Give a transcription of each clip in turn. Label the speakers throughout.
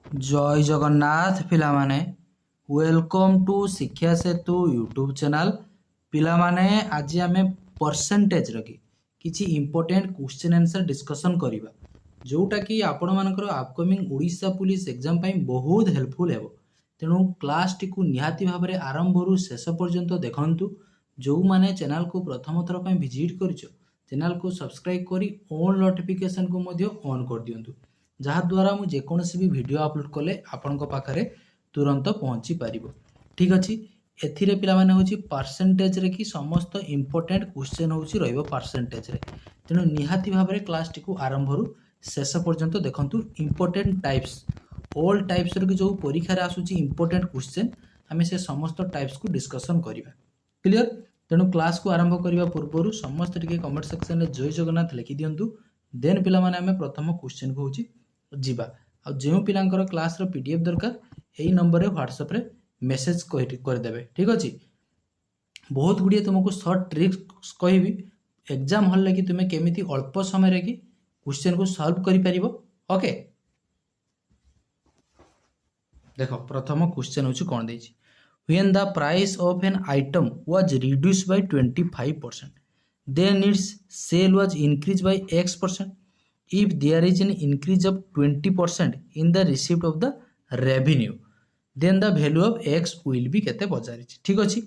Speaker 1: जय Jagannath पिलामाने welcome to शिक्षा सेतु YouTube channel पिलामाने आज आमे परसेंटेज रखी किछि इंपोर्टेंट क्वेश्चन आंसर डिस्कशन करिबा जोटा कि आपण मानकर अपकमिंग ओडिशा पुलिस एग्जाम पई बहुत हेल्पफुल हेबो। तेणु क्लास टी को निहाती भाव में आरंभ रु शेष पर्यंत देखंतु। जो माने चैनल को प्रथम थर पई विजिट करिसो चैनल को सब्सक्राइब करी ऑल नोटिफिकेशन को मध्य ऑन कर दियंतु, जहाद्वारा मुझे जेकोसी भी वीडियो अपलोड कले आपण पाखे तुरंत पहुँची पार। ठीक अच्छे एथिरे पिला माने होची परसेंटेज रे कि समस्त इंपोर्टेंट क्वेश्चन होची रहइबो परसेंटेज रे। तेणु निहाती भाव में क्लास टी को आरंभ रु शेष पर्यंत देखंतु। इंपोर्टेंट टाइप्स ऑल टाइप्स रे जो परीक्षा रे आसुची इंपोर्टेंट क्वेश्चन आमे से समस्त टाइप्स को डिस्कशन करिबा। क्लियर। तेणु क्लास को आरंभ करने पूर्व समस्त टिके कमेंट सेक्शन में जय जगन्नाथ लिखि दियंतु। देन पिला माने आमे प्रथम क्वेश्चन को होची जीवा आ जो पिलांकर क्लास रो पीडीएफ दरकार यही नंबर रे व्हाट्सएप रे मेसेज कर देबे। ठीक अछि। बहुत गुडिए तुमको शॉर्ट ट्रिक्स कहबी एग्जाम हॉल लगी तुमे केमिति अल्प समय रे कि क्वेश्चन को सॉल्व करि परिबो। ओके देखो प्रथम क्वेश्चन होची कोन देछि when the price of an item was reduced by 25% then its sale was increased by x%. If there is an increase of 20% in the receipt of the revenue then the value of x will be केते पचारि। ठीक अछि।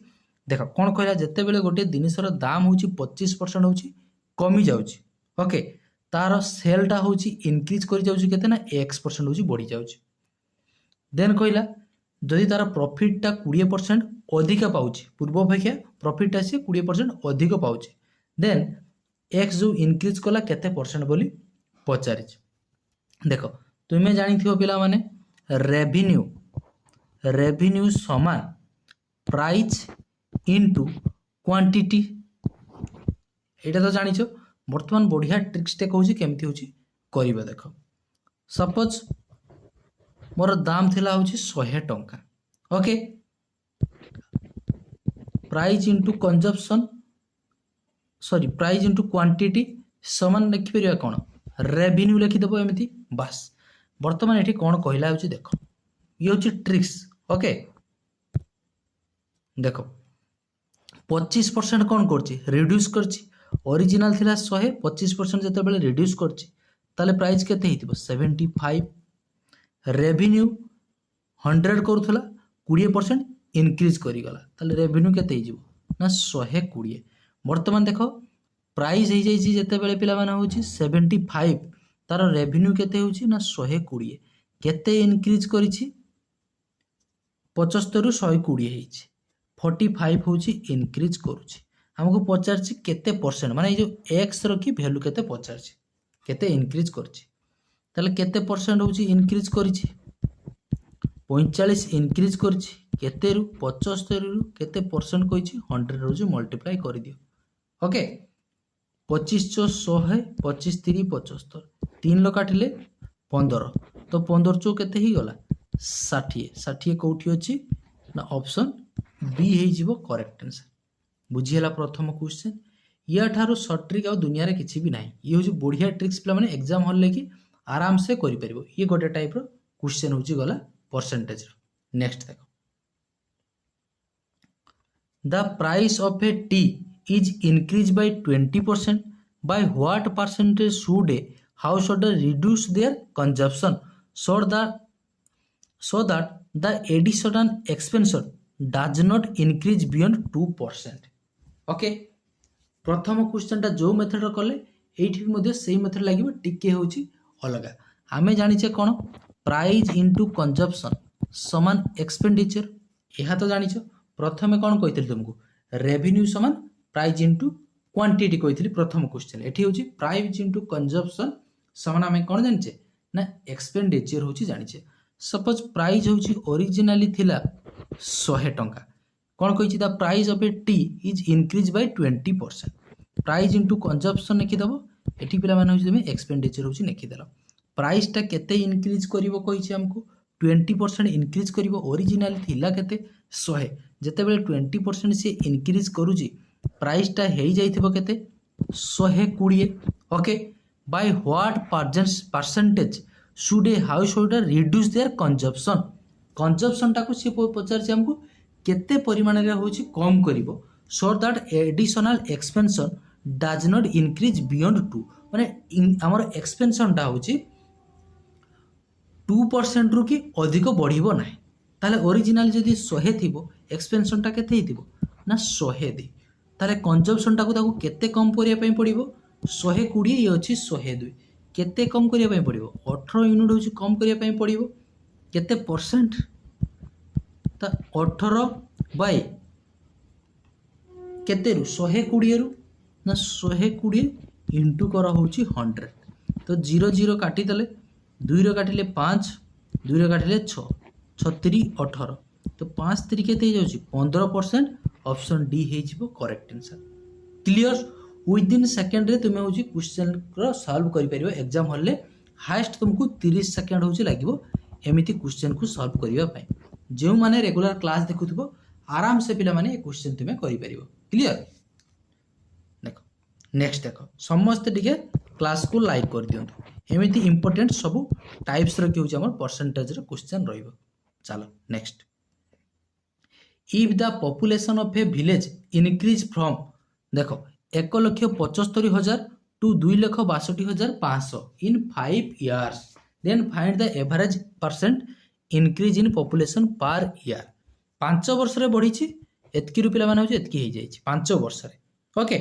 Speaker 1: देखो कोन कहला जते बेले गोटे जिनिसर दाम होची 25% होची कमी जाउची। ओके तार सेल टा होची इंक्रीज करि जाउची केते ना x% होची बढ़ी जाउची। देन कहला जदि तार प्रॉफिट टा 20% अधिक पाउची पूर्व अपेक्षा प्रॉफिट टा से 20% अधिक पाउची देन x जो इंक्रीज कला केते परसेंट बोली पचारि। देखो तुमे जानिथिबो पिला माने रेवेन्यू रेवेन्यू समान प्राइस इनटू क्वांटिटी एटा तो जानिछो। वर्तमान बढ़िया ट्रिक्स टे कहूची केमती होची करिबा। देखो सपोज मोर दाम थिला होची 100 टंका। Okay price into consumption sorry price into quantity समान लिखि परिया कोन रेवेन्यू लिखि देबो एमिति बस। वर्तमान एठी कोन कहला होची देखो ये होची ट्रिक्स। ओके देखो 25% कोन करची रिड्यूस करची ओरिजिनल थिला 100 25% जते बेले रिड्यूस करची ताले प्राइस केते हितिबो 75। रेवेन्यू 100 करूथला 20% इंक्रीज करी गला ताले रेवेन्यू केते हिजिबो ना 120। वर्तमान देखो प्राइस हो जाइए जिते बेले पिला माने होची 75 तार रेवेन्यू केते होची ना 120 केते इंक्रीज करिछि 75 रु 120 हेछि 45 होची इंक्रीज करूछि। हमको पचारछि केते परसेंट माने जो x रो की वैल्यू केते पचारछि केते इंक्रीज करछि ताले केते परसेंट होची इंक्रीज करिछि 45 इंक्रीज करछि केते रु 75 रु केते परसेंट कहिछि 100 रु जो मल्टीप्लाई कर दियो। ओके 25 चो 100 25 3 75 3 लो काटिले 15 तो 15 चो केते ही गला 60 60 कोठी अछि ना ऑप्शन बी हे जिवो करेक्ट आंसर। बुझियला प्रथम क्वेश्चन या ठारो शॉर्ट ट्रिक आ दुनिया रे किछि भी नाही। ये होची बढ़िया ट्रिक्स पिला माने एग्जाम हॉल लेकी आराम से करि परिबो। ये गोटे टाइप रो क्वेश्चन होची गला परसेंटेज रो। नेक्स्ट देखो the price of a T is increased by 20% by what percentage should a householder reduce their consumption so that the additional expenditure does not increase beyond 2%। Okay प्रथम question टा जो method रो कले एठी मध्ये सेही method लागिबो टिके होची अलगा। आमे जानिचे कोन प्राइस इनटू कंजप्शन समान एक्सपेंडिचर एहा तो जानिछो। प्रथमे कोन कहितल तुमको रेवेन्यू समान प्राइस इनटू क्वांटिटी कहितली प्रथम क्वेश्चन एठी होची प्राइस इनटू कंजप्शन समान आमे कोन जानिचे ना एक्सपेंडिचर होची जानिचे। सपोज प्राइस होची ओरिजिनली थिला 100 टंका कोन कहिछि the price of a tea is increase by 20% price into consumption लिखि दबो एठी पिला माने होची तुमे एक्सपेंडिचर होची लिखि देलो। प्राइस टा केते इंक्रीज करिवो कहिछि हमको 20% इंक्रीज करिवो ओरिजिनली थिला केते 100 जते बेले 20% से इंक्रीज करूची प्राइस टा हेई जाइथिबो केते 120। Okay by what percentage should a house holder reduce their consumption कंजप्शनटा को सी पचार आमको केते परिमाण रे होची कम करिवो so that additional expansion does not increase beyond 2 माने हमर एक्सपेंशनटा होची 2% रु कि अधिक बढ़िबो नाही ताले ओरिजिनल जदि 100 थिबो एक्सपेंशनटा केते हिथिबो ना 100 दे ताले कंजप्शनटा को ताको केते कम करिया पई पड़िबो 120 ये अछि 102 केते कम करिया पई पड़िबो 18 यूनिट होची कम करिया पई पड़िबो केते परसेंट ता 18 बाय केते रु 120 रु ना 120 इंटू कर होची 100 तो 0 0 काटी दले 2 रो काटिले 5 2 रो काटिले 6 36 18 तो 5 3 केते जाउची 15% ऑप्शन डी हे जिवो correct answer clear with in second रे तुमे होची क्वेश्चन रो सॉल्व करि परिबो एग्जाम हॉल ले हाईएस्ट तुमको 30 सेकंड होची लागिवो एमिति क्वेश्चन को सॉल्व करिवा पई जे माने रेगुलर क्लास देखुथबो आराम से पिला माने ए क्वेश्चन तुमे करि परिबो क्लियर देखो नेक्स्ट देखो समस्त टिके क्लास को लाइक कर दियंतु एमिति इंपोर्टेंट सब टाइप्स रो कि होची हमर परसेंटेज रो क्वेश्चन रहइबो चलो next if the population of A village increase from देखो 1,75,000 to 2,62,500 in 5 years then find the average percent increase in population per year 5 वर्ष रे बढ़ी छि एतकी रु पिला माने होछि एतकी हे जाय छि 5 वर्ष रे ओके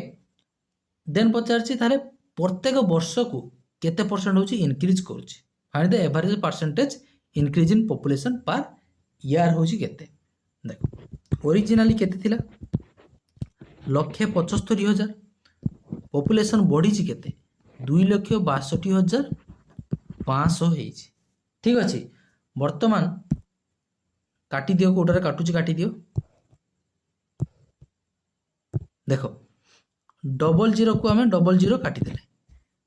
Speaker 1: देन पचार छि थाले प्रत्येक वर्ष को केते परसेंट होछि इंक्रीज करूछि find the average percentage increase in population per year होछि केते देखो ओरिजिनली केते थिला 1,75,000 पॉपुलेशन बढ़ी छि केते 2,62,500 हे छि ठीक अछि वर्तमान काटी दियो कोडरे काटुछि काटी दियो देखो 00 को हमें 00 काटी देले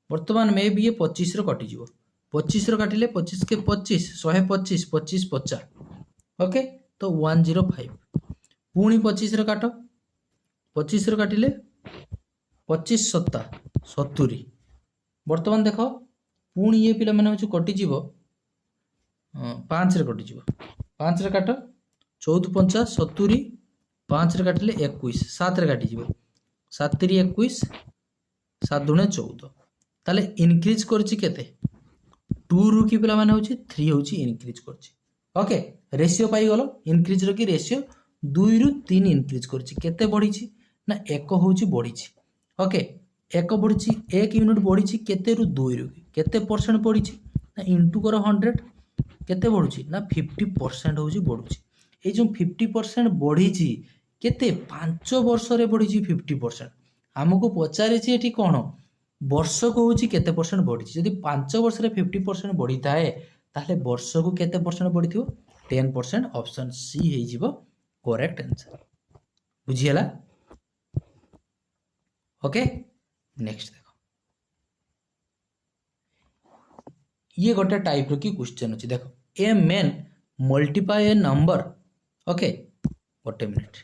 Speaker 1: वर्तमान में भी ये 25 रो कटि जीवो 25 रो काटिले 25 के 25 125 25 50 ओके तो 105 पुणी 25 रो काटो 25 रो काटिले 25 7 70 वर्तमान देखो पुणी ये पिला माने होछु कटि जीवो 5 रे कटि जीवो 5 रे काटो 14 50 70 5 रे काटिले 21 7 रे काटि जीवो 7 3 21 7 दुणे 14 ताले इनक्रीज करछि केते 2 रु की पिला माने होछि 3 होछि इनक्रीज करछि ओके रेशियो पाई गलो इनक्रीज रो की रेशियो 2 रु 3 इनक्रीज करछि केते बढ़ी छि ना 1 होछि बढ़ी छि ओके 1 बढ़ी छि 1 यूनिट बढ़ी छि केते रु 2 रु केते परसेंट बढ़ी छि ना इनटू करो 100 केते बढ़ु छि ना 50% होछि बढ़ु छि ए जो 50% बढ़ी छि केते 5 वर्ष रे बढ़ी छि 50% हमको पचारे छि एठी कोन वर्ष को होछि केते परसेंट बढ़ी छि यदि 5 वर्ष रे 50% बढ़ी थाए ताले वर्ष को केते परसेंट बढ़ी थियो 10% ऑप्शन सी हे जिवो करेक्ट आंसर बुझियला ओके नेक्स्ट देखो ये गोटे टाइप रो की क्वेश्चन अछि देखो a man multiply a number okay गोटे minute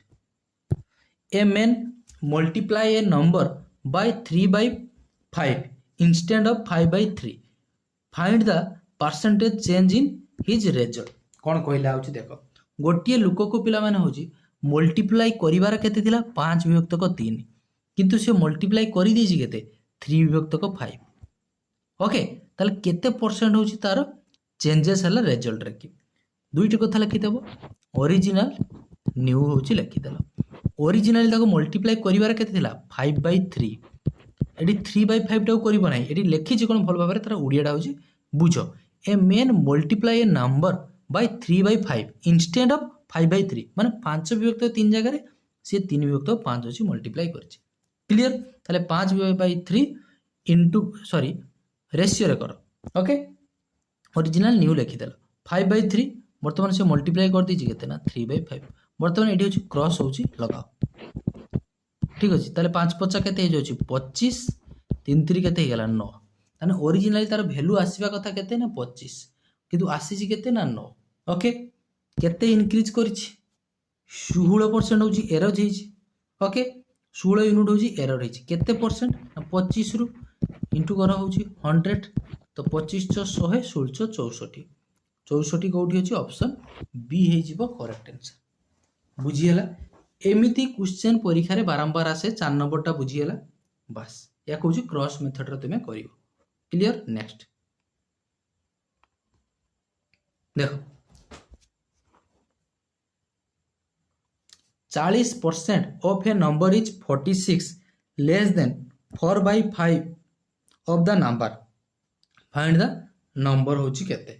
Speaker 1: a man multiply a number by 3/5 instead of 5/3 find the percentage change in his result कोन कहला होछि देखो गोटिए लोक को पिला माने होछि मल्टीप्लाई करिवार केते थिला 5 विभक्त को 3 किंतु से मल्टीप्लाई करि दैछि केते 3 विभक्त को 5 ओके ताले केते परसेंट होछि तार चेंजेस हला रिजल्ट रे की दुईटी कथा लिखि देबो ओरिजिनल न्यू होछि लिखि देलो ओरिजिनल ताको मल्टीप्लाई करिवार केते थिला 5/3 एडी 3/5 टाको करिबो नै एडी लिखि छि कोन भल भाबरे तार उडियाडा होछि बुझो ए man multiply a number by 3/5 instead of 5/3 माने 5 विभक्त 3 जगह रे से 3 विभक्त 5 होछि मल्टीप्लाई करछि क्लियर ताले 5/3 इनटू सॉरी रेशियो रे करो ओके ओरिजिनल न्यू लिखि देलो 5/3 वर्तमान से मल्टीप्लाई कर दीजिए केते ना 3/5 वर्तमान एडी होछि क्रॉस होछि लगाओ ठीक अछि ताले 5 50 केते हे जोछि 25 3 3 केते हे गेला 9 ताने ओरिजिनली तार वैल्यू आसीबा कथा केते ना 25 किंतु आसी छि केते ना 9 ओके केते इनक्रीज करिछि 16% होछि एरर हेछि ओके 16 यूनिट होछि एरर हेछि केते परसेंट 25 रु इनटू करा होछि 100 तो 25/100 1664 64 कौटी अच्छी ऑप्शन बी हो करेक्ट आंसर बुझीगला एमिति क्वेश्चन परीक्षा रे बारंबार आसे 4 नंबरटा बुझीगला बस या कहूँ क्रॉस मेथड रे तुमे करियो क्लियर नेक्स्ट देखो 40% of A number is 46 less than 4/5 of the number find the number होची केते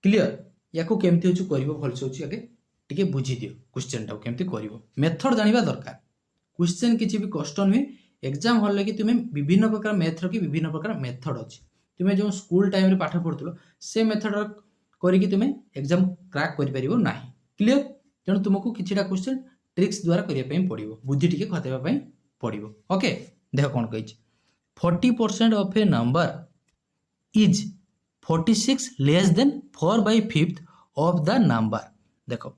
Speaker 1: क्लियर या को केमती होची करिवो भलसे होची आगे टिके बुझी दियो क्वेश्चन टा केमती करिवो मेथड जानिबा दरकार क्वेश्चन किछि भी कष्ट नुहे एग्जाम हॉल कि तुमे विभिन्न प्रकार मैथ रो कि विभिन्न प्रकार मेथड अछि तुमे जो स्कूल टाइम रे पाठ पढुतलो से मेथड करी कि तुमे एग्जाम क्रैक करि परिबो नाही क्लियर तेणु तुमको किछिटा क्वेश्चन ट्रिक्स द्वारा करिया पई पडिबो बुद्धि टिके खतेबा पई पडिबो ओके देखो कोन कहिछि 40% of A number is 46 less than 4/5 of the number देखो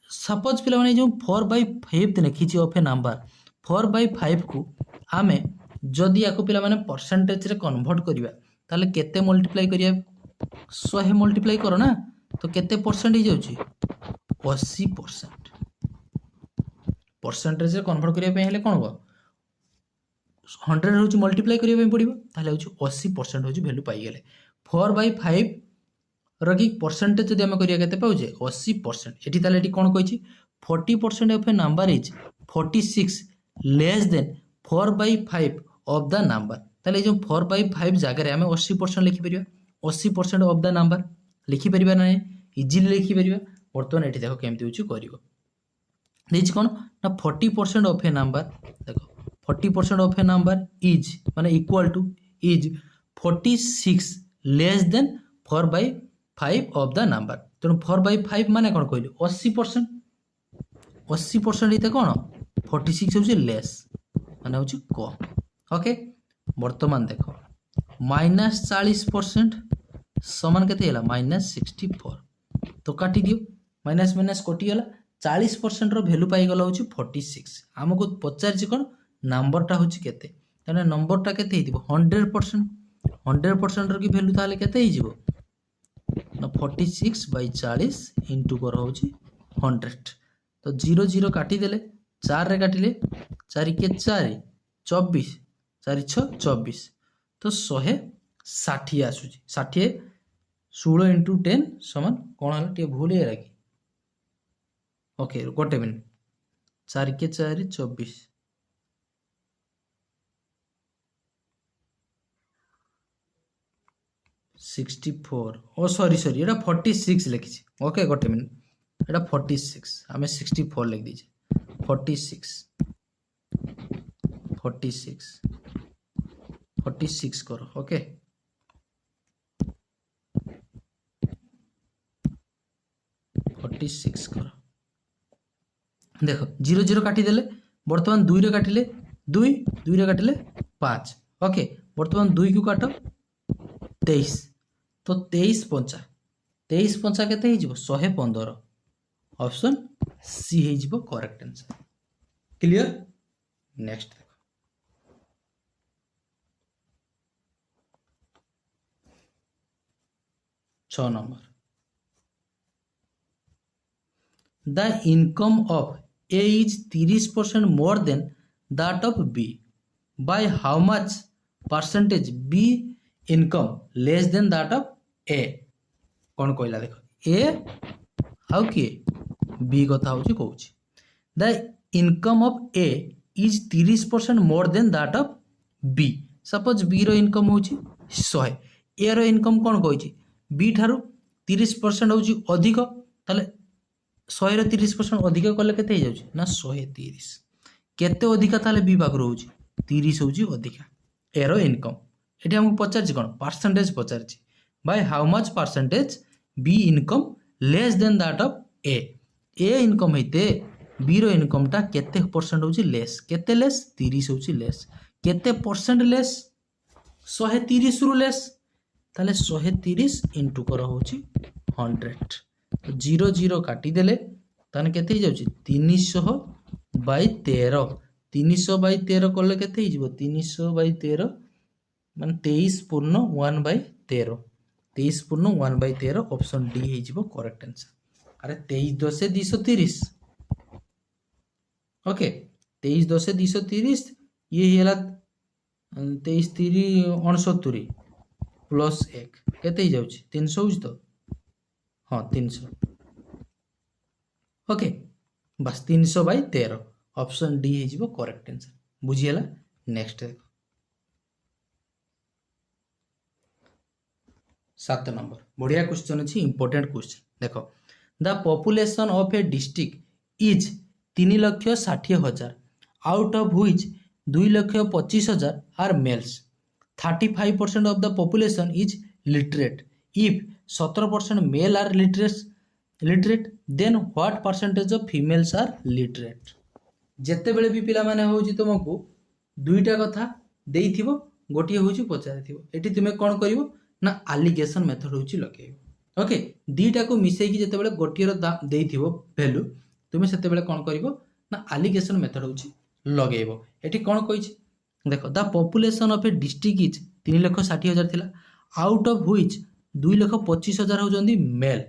Speaker 1: सपोज पिला माने जो 4/5 लिखी ऑफ ए नंबर 4/5 को आमे जदि याको पिला माने परसेंटेज रे कन्वर्ट करिया ताले केते मल्टीप्लाई करिया 100 मल्टीप्लाई करो ना तो केते परसेंट हो जाउची 80% परसेंटेज रे कन्वर्ट करिया पे हेले कोन हो 100 होची मल्टीप्लाई करिया पे पड़िबो ताले होची 80% होची वैल्यू पाई गेले 4/5 रगी परसेंटेज जदि हम करिया केते पाउजे 80% एठी ताले एठी कोन कहिछि 40% of A number is 46 less than 4/5 of the number ताले जो 4/5 जगह रे हम 80% लिखि परिबा 80% ऑफ द नंबर लिखि परिबा नै इजीली लिखि परिबा वर्तमान एठी देखो केमति होची करिवो देछि कोन ना 40% ऑफ ए नंबर देखो 40% ऑफ ए नंबर इज माने equal two is 46 less than 4/5 of the number तेणु 4/5 माने कोन कहली 80% 80% इते कोन 46 होची लेस माने होची कम ओके वर्तमान देखो -40% समान केते हैला -64 तो काटी दियो माइनस माइनस कटी गला 40% रो वैल्यू पाई गला होची 46 हमको पचार छी कोन नंबरटा होची केते तने नंबरटा केते हिदिबो 100% रो की वैल्यू ताले केते हिजिबो ना 46/40 इनटू कर होची 100 तो 0 0 काटी देले 4 रे काटिले 4 के 4 24 4 6 24 तो 160 आसुची 60 16 इंटू 10 समान कौन है टे भूल है कि ओके गोटे मिनट 4 के 4 24 64 ओ सॉरी सॉरी एटा 46 लिखी ओके गोटे मिनट एटा 46 हमें 64 लिख दीजिए 46 46 46 करो ओके सिक्स कर देखो 0 0 काटी देले वर्तमान 2 रे काटिले 2 2 रे काटिले 5 ओके वर्तमान 2 को काटो 23 तो 23 पंचा केते हे जिवो 115 ऑप्शन सी हे जिवो करेक्ट आंसर क्लियर नेक्स्ट देखो 6 number The income of A is 30% more than that of B. By how much percentage B income less than that of A? कौन कहला देखो A हाउ कि B कथा होची कहूची The income of A is 30% more than that of B. Suppose B रो income होची 100 A row income कौन कहूची B ठारू 30% होची अधिक ताले 100 रे 30% अधिक कले केते हो जाउची ना 130 केते अधिक ताले बी भाग रहउची 30 होउची अधिक एरो इनकम एठी हमको पचार छी कोन परसेंटेज पचार छी by how much percentage be income less than that of A income हेते बी रो इनकम टा केते परसेंट होउची लेस केते लेस 30 होउची लेस केते परसेंट लेस 130 रु लेस ताले 130 इनटू कर होउची 100 0 0 काटी देले ताने केते हो जाउची 300/13 300/13 करले केते हो जिवो 300/13 माने 23 पूर्ण 1/13 13 23 पूर्ण 1/13 ऑप्शन डी हो करेक्ट आंसर। अरे 23 10 230 ओके 23 10 230 ये है 23 3 69 प्लस 1 केते जाऊँ 300 हो तो हाँ 300 ओके बस 300/13 ऑप्शन डी हो करेक्ट आंसर बुझीगला। नेक्स्ट देख 7 नंबर बढ़िया क्वेश्चन अच्छी इंपोर्टेंट क्वेश्चन देख the population of a district is 3,60,000 out of which 2,25,000 are males 35% of the population is literate if 17% male are literate then what percentage of females are literate जेते बेले भी पिला माने होची तुमको दुईटा कथा देइथिबो गोटिए होची पचारिथिबो एठी तुमे कोन करिवो ना एलिगेशन मेथड होची लगेइबो ओके दीटा को मिसई की जेते बेले गोटिए रो देइथिबो वैल्यू तुमे सेते बेले कोन करिवो ना एलिगेशन मेथड होची लगेइबो एठी कोन कहिछि देखो the population of a district is 3,60,000 थिला आउट ऑफ व्हिच 2,25,000 होजंदी male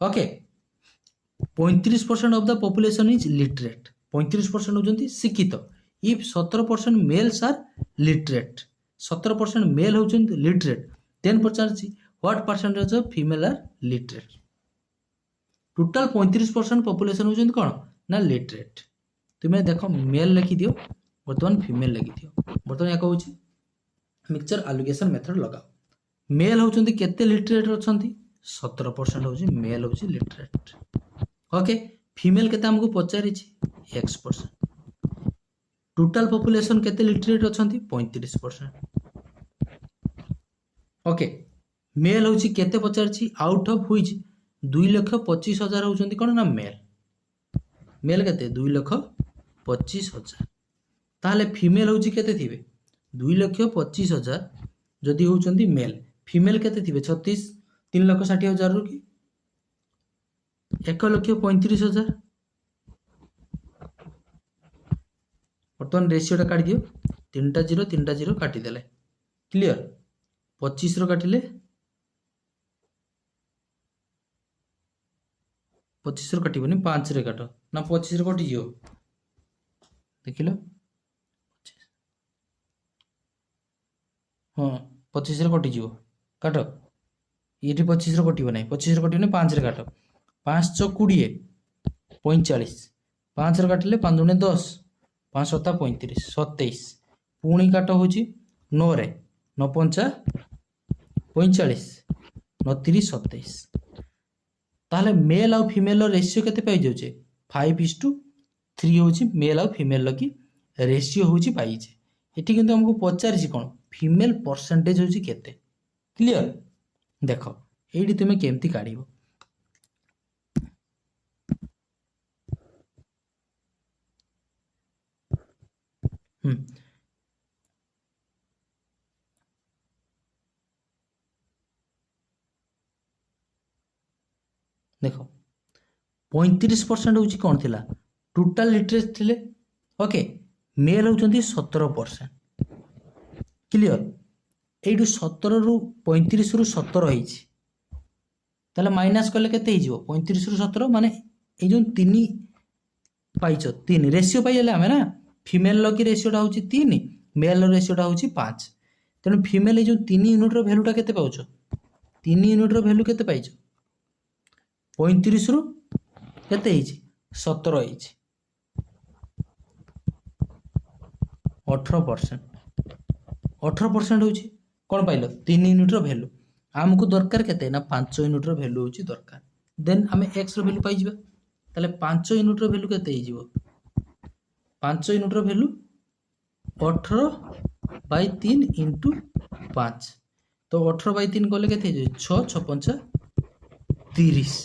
Speaker 1: okay 35% of the population is literate 35% होजंदी शिक्षित if 17% males are literate 17% male होजंदी लिटरेट देन पचारछि what percentage of female are literate total 35% population होजंदी कोन ना literate तुमे देखो मेल लिखि दियो वर्तमान फीमेल लिखि दियो वर्तमान या कहूछि मिक्सचर एलोकेशन मेथड लगाओ मेल होजंदी केते लिटरेट अछंती 17% होछि मेल होछि लिटरेट ओके फीमेल केते हमको पचारिछि x% टोटल पॉपुलेशन केते लिटरेट अछंती 35% ओके मेल होछि केते पचारिछि आउट ऑफ व्हिच 2,25,000 होजंती कोन ना मेल केते 2,25,000 ताहले फीमेल होछि केते थिबे 2,25,000 जदि होचंती मेल फीमेल केते थिबे 36 3,60,000 रु कि 1,35,000 बर्तमान रेशियोटा काटी दियो 3टा 0 काटी देले क्लियर 25 रो काटिले 25 रो काटिबनी 5 रे काटो ना 25 रो कटि जियो देखिलो हाँ 25 रो कटि जियो काटो ये 25 रो कटिबो नै 25 रो कटिबनी 5 रे काटो 5 × 20 45 5 रो काटिले 5 × 10 5 × 35 27 पुणी काट होची 9 रे 9 5 45 9 3 27 ताहले मेल और फीमेल रेशियो केते पाई जाउचे 5:3 होची मेल और फीमेल लगी रेशियो होची पाई जे एठी किंतु हमको पचारिछि कोन फीमेल परसेंटेज होची केते क्लियर देखो एठी तुमे केमती काढिबो देखो 35% होची कोन थिला टोटल लिटरेट थिले ओके मेल होचंती 17% क्लियर एठू 17 रु 35 रु 17 होईची ताले माइनस करले केते हिजो 35 रु 17 माने ए जो 3 पाइचो 3 रेशियो पाइले हमें ना फीमेल लकी रेशियोटा होची 3 मेल रेशियोटा होची 5 तेनु फीमेल ए जो 3 यूनिट रो वैल्यूटा केते पाउचो 3 यूनिट रो वैल्यू केते पाइचो 35 रु केते हिची 17 हिची 18% 18% होची कोन पाइलो 3 यूनिट रो वैल्यू हमको दरकार केते ना 5 यूनिट रो वैल्यू होची दरकार देन हमें x रो वैल्यू पाइ जिबा ताले 5 यूनिट रो वैल्यू केते हिजिवो 5 यूनिट रो वैल्यू 18/3 * 5 तो 18/3 कले केते हिजो 6 6 5 30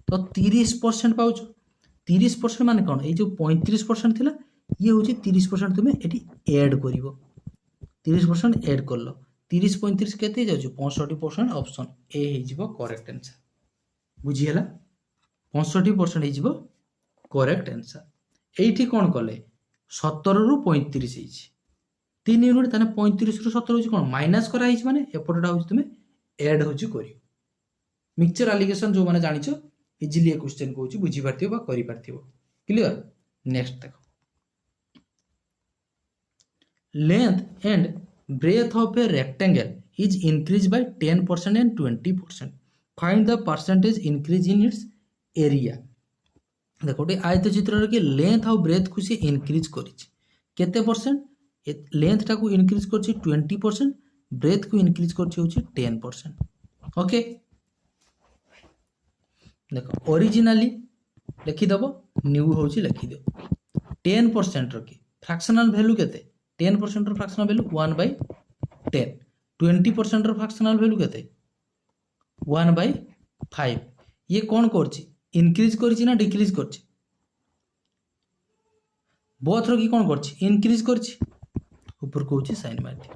Speaker 1: तो 30% पाउछ 30% माने कोन ए जो 35% थिला ये होची 30% तुमे एठी ऐड करिवो 30% ऐड करलो 30 35 केते जाउछ 65% ऑप्शन ए हिजिवो करेक्ट आंसर बुझी हला 65% हिजिवो करेक्ट आंसर एठी कोन कले 17 रु 35 हिची 3 यूनिट ताने 35 रु 17 होची कोन माइनस करा हिची माने एपटटा होची तुमे एड होची करियो मिक्सचर एलिगेशन जो माने जानिछो इजीली ए क्वेश्चन को होची बुझी पारथियो बा करि पारथियो क्लियर। नेक्स्ट देखो length and breadth of a rectangle is increase by 10% and 20%। Find the percentage increase in its area. देखो गोटे आयत चित्र कि लेंथ और ब्रेथ को सी इंक्रीज करते परसेंट लेंथ टा को इंक्रीज कर 20% ब्रेथ को इंक्रीज कर 10%। ओके देखो ओरिजिनाली लिखिदेव न्यू हूँ लिखिद 10% रखी फ्रैक्शनल वैल्यू केते 10% फ्रैक्शनल वैल्यू 1/10 20% फ्रैक्शनल वैल्यू केते 1/5 ये कौन करछि इनक्रीज करछि ना डिक्रीज करछि बोथ रखी कौन करछि इनक्रीज करछि ऊपर को होछि साइन मार दे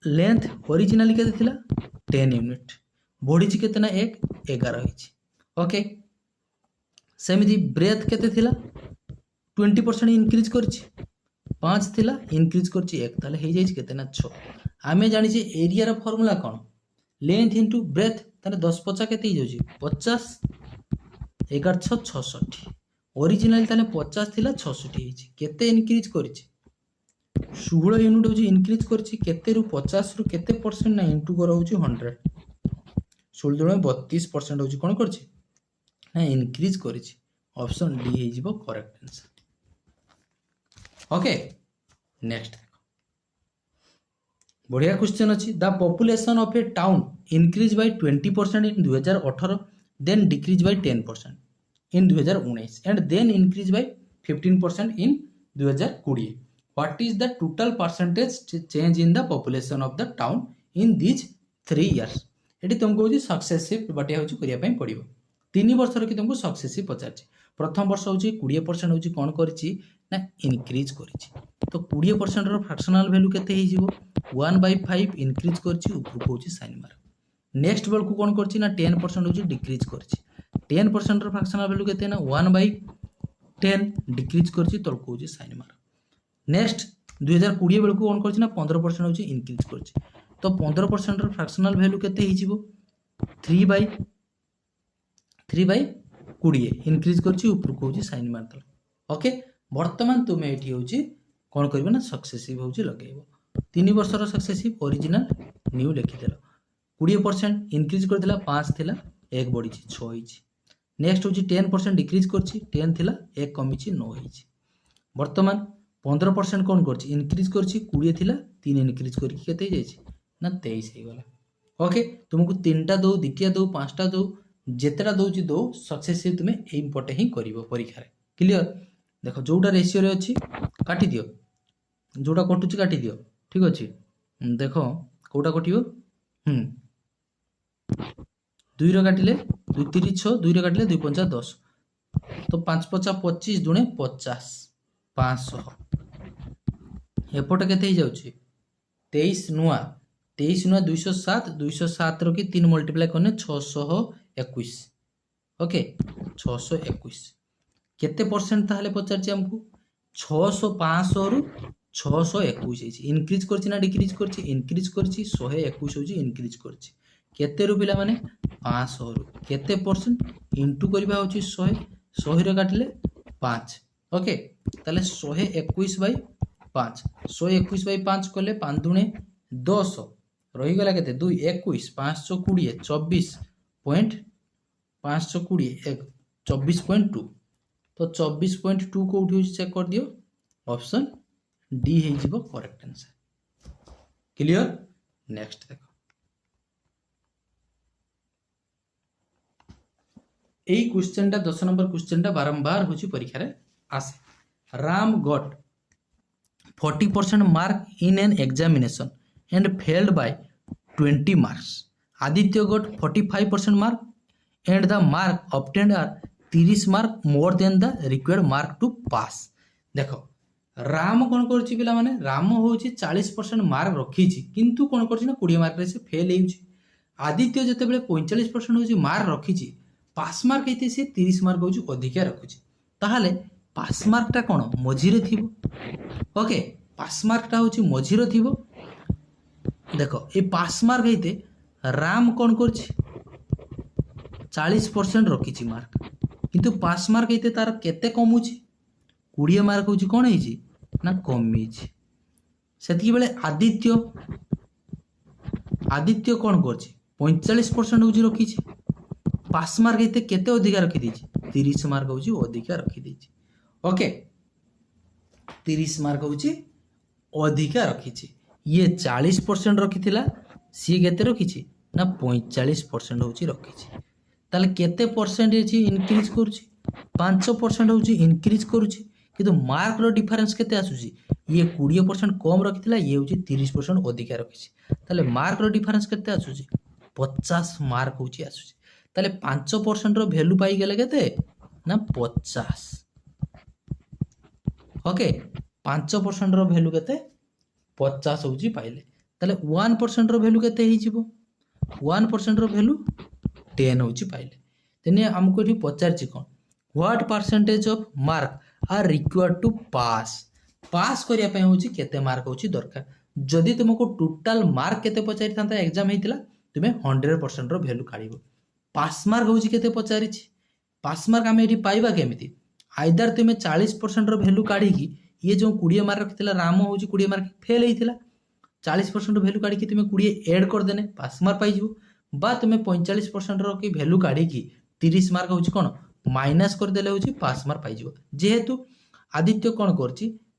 Speaker 1: लेंथ ओरिजिनली केते थिला 10 यूनिट बढ़ी केते ना 11 होइछि। ओके सेमिति ब्रेथ केते थिला 20% इनक्रीज करछि 5 थिला इनक्रीज करछि 1 ताले हे जाइछि केते ना 6 आमे जानि जे एरिया रो फार्मूला कोन लेंथ इनटू ब्रेथ ताले 10 50 केते ही जाउछि 50 11 6 66 ओरिजिनल ताले 50 थिला 66 हेछि केते इनक्रीज करछि 16 यूनिट होछि इनक्रीज करछि केते रु 50 रु केते परसेंट ना इनटू कर होछि 100 16 में 32% होछि कोन करछि ना इनक्रीज करछि ऑप्शन डी हे जिवो करेक्ट आंसर। ओके नेक्स्ट बढ़िया क्वेश्चन अच्छी the population of a town increase by 20% in 2018 then decrease by 10% in 2019 and then increase by 15% in 2020 what is the total percentage change in the population of the town in these 3 years. एटी तुमको होची successive बटे होची करिया पई पड़िबो 3 वर्ष रे कि तुमको सक्सेसिव पचारछि प्रथम वर्ष होची 20% होची कोन करछि ना इनक्रीज करछि तो 20% रो फ्रैक्शनल वैल्यू केते हे जिवो 1/5 इनक्रीज करछि ऊपर होची साइन मार नेक्स्ट बेल को कोन करछि ना 10% होची डिक्रीज करछि 10% रो फ्रैक्शनल वैल्यू केते ना 1/10 डिक्रीज करछि तो होची साइन मार नेक्स्ट 2020 बेल को कोन करछि ना 15% होची इनक्रीज करछि तो 15% रो फ्रैक्शनल वैल्यू केते हे जिवो 3/20 इनक्रीज करछि ऊपर होची साइन मार दल। ओके वर्तमान तुम ये कौन कर ना सक्सेसिव हूँ लगे 3 वर्षर सक्सेसिव ओरिजिनल न्यू लिखिदेल 20% इनक्रीज कर 5 थिला 1 बढ़ी 6 होइछि नेक्स्ट हूँ 10% डिक्रीज करछि 10 थिला 1 कमी 9 होइछि वर्तमान 15% कौन कर इनक्रीज करछि 20 थिला 3 इनक्रीज करके केते जाइछि ना 23 हो गला। ओके तुमको 3टा दो 2टा दो 5टा दो जेतेटा दौछि दो सक्सेसिव तुम एई पटे ही करिवो परीक्षा रे क्लियर। देखो जोटा रेशियो रे अछि काटी दियो जोटा कटुची काटी दियो ठीक अछि देखो कोटा कटियो 2 रो काटिले 2 3 6 2 रो काटिले 2 5 10 तो 5 5 25 दुणे 50 500 एपटे केते ही जाउची 23 नुआ 207 रो की 3 मल्टीप्लाई करने 621 ओके 621 केते परसेंट ताहले पचारछि हमकु 600 500 रु 621 इनक्रीज करछि ना डिक्रीज करछि इनक्रीज करछि 121 होछि इनक्रीज करछि केते रु पिला माने 500 रु केते परसेंट इनटू करबा होछि 100 100 रे काटले 5 ओके ताले 121/5 121/5 करले 5 दुणे 10 रही गला केते 2 21 520 24.520 तो 24.2 को उठी चेक कर दियो ऑप्शन डी हे जिवो करेक्ट आंसर क्लियर। नेक्स्ट देखो एई क्वेश्चन टा 10 नंबर क्वेश्चन टा बारंबार होची परीक्षा रे आसे Ram got 40% mark in an examination and failed by 20 marks. Aditya got 45% mark and the mark obtained are 30 mark more than the required mark to pass. देखो राम कौन करछि पिला माने राम होछि 40% मार्क रखिछि किंतु कौन करछि ना 20 मार्क रे से फेल हेउछि आदित्य जते बेले 45% होछि मार्क रखिछि पास मार्क हेते से 30 मार्क होछि अधिका रखुछि ताहाले पास मार्क टा कोन मझिरे थिबो ओके पास मार्क टा होछि मझिरे थिबो देखो ये पास मार्क हेते राम कौन कर 40% रखी मार्क किंतु पास मार्क ये तार केते कमुची 20 मार्क हूँ कौन है ना कमी से बेले आदित्य आदित्य कौन कर 45% हूँ रखी पास मार्क ये केते अधिका रखी 30 मार्क हूँ अधिका रखी ओके 30 मार्क हूँ अधिका रखी ये 40% रखी सी केते रखी ना 45% हूँ रखी ताले केते परसेंटेज इनक्रीज करुच्ची 5% हूँ इनक्रीज करुच्ची किंतु मार्क रो डिफरेंस केते आसुची ये 20% कम रखी ये हूँ 30% अधिका रखी ताले मार्क रो डिफरेंस केते आसुची 50 मार्क हूँ आसुची ताले 5% रो वैल्यू पाई गेले केते ना 50 ओके 5% रो वैल्यू केते 50 हूँ पाइले ताले 1% रो वैल्यू केते ही जीवो 1% रो वैल्यू 10 हूँ पाइले तेने हमको ये पचार कौन what percentage of mark are required to pass pass करने हूँ केते मार्क हूँ दरकार जदि तुमको टोटाल मार्क केते पचारि था एग्जाम होता तुम्हें 100% रो वैल्यू काढ़ पास मार्क हूँ केते पचारि पास मार्क आम ये पाइबा केमी आइदर तुम्हें 40% रो वैल्यू काढ़ी ये जो 20 मार्क रखी राम हूँ 20 मार्क फेल होता 40% वैल्यू काढ़ी तुम्हें 20 एड करदेने पास मार्क पाई बा तुम्हें 45% रो कि वैल्यू काढ़ी 30 मार्क हूँ कौन माइनस करदेले हूँ पास मार्क पाई जेहेतु आदित्य कौन कर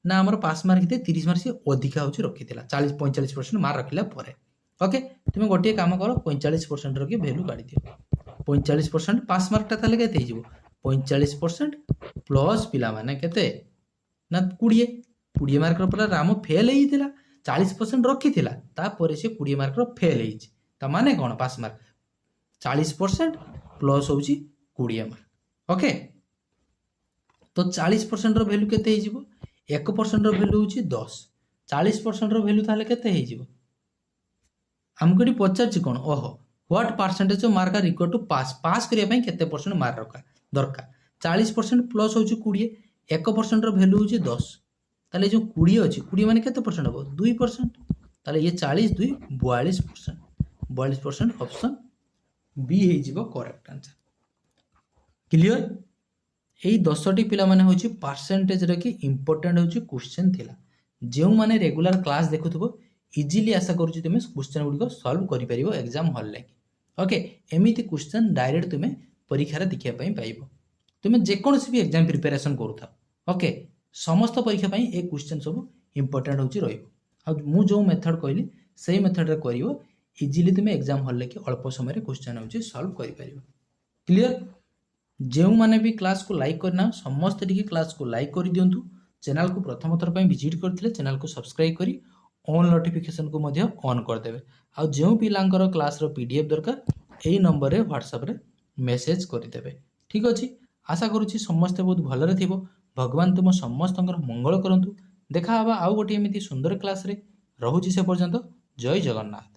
Speaker 1: ना आमर पास मार्क थे 30 मार्क से अधिका हूँ रखी 40-45% मार्क रखला परे ओके तुम्हें गोटे काम कर 45% रखी वैल्यू काढ़ी दियो 45% पास मार्कटा ताले केते हो 45% प्लस पिला माने केते ना 20 मार्क रो राम फेल होइतिला 40% रखी तापर से 20 मार्क रो फेल होइछि माने कौन पास मार्क 40% प्लस हूँ 20 मार्क ओके तो 40% रो वैल्यू केते हो 1% रो वैल्यू हूँ 10 40% रो वैल्यू ताले केते हो हमको ये पचार कौन ओहो what percentage of mark are required to pass pass करने केते परसेंट मार्क दरकार 40% प्लस हूँ 20 1% रो वैल्यू हूँ 10 ताले जो 20 अच्छी 20 माने केते परसेंट हम 2% ताले ये 40 2 42% ऑप्शन बी हो करेक्ट आंसर क्लियर यही 10टी पिला माने होची परसेंटेज रे कि इंपोर्टेंट होची क्वेश्चन थिला जो माने रेगुलर क्लास देखुथबो इजीली आशा करूची तुमे क्वेश्चन गुडी को सॉल्व करि परिबो एग्जाम हॉल लागी ओके एमिति क्वेश्चन डायरेक्ट तुमे परीक्षा रे देखिया पई पाइबो तुमे जे कोनोसी भी एग्जाम प्रिपरेशन करूथा ओके समस्त परीक्षा पई ए क्वेश्चन सब इंपोर्टेंट होची रहइबो आ मु जो मेथड कहली सेही मेथड रे करिवो इजीली तुमे एग्जाम हॉल लागी अल्प समय रे क्वेश्चन होची सॉल्व करि परिबो क्लियर जो माने भी क्लास को लाइक करना समस्त टिके क्लास को लाइक कर दियंतु चैनल को प्रथम थर पई विजिट करथिले चैनल को सब्सक्राइब करी ऑन नोटिफिकेशन को मध्य ऑन कर देबे आ जो पिलांकर क्लास रो पीडीएफ दरकार एही नंबर रे व्हाट्सएप रे मेसेज करि देबे ठीक अछि आशा करूची समस्त बहुत भलरे थिबो भगवान तुम समस्तंकर मंगल करंतु देखा हबा आउ गोटी एमिति सुंदर क्लास रे रहूची से पर्यंत जय जगन्नाथ।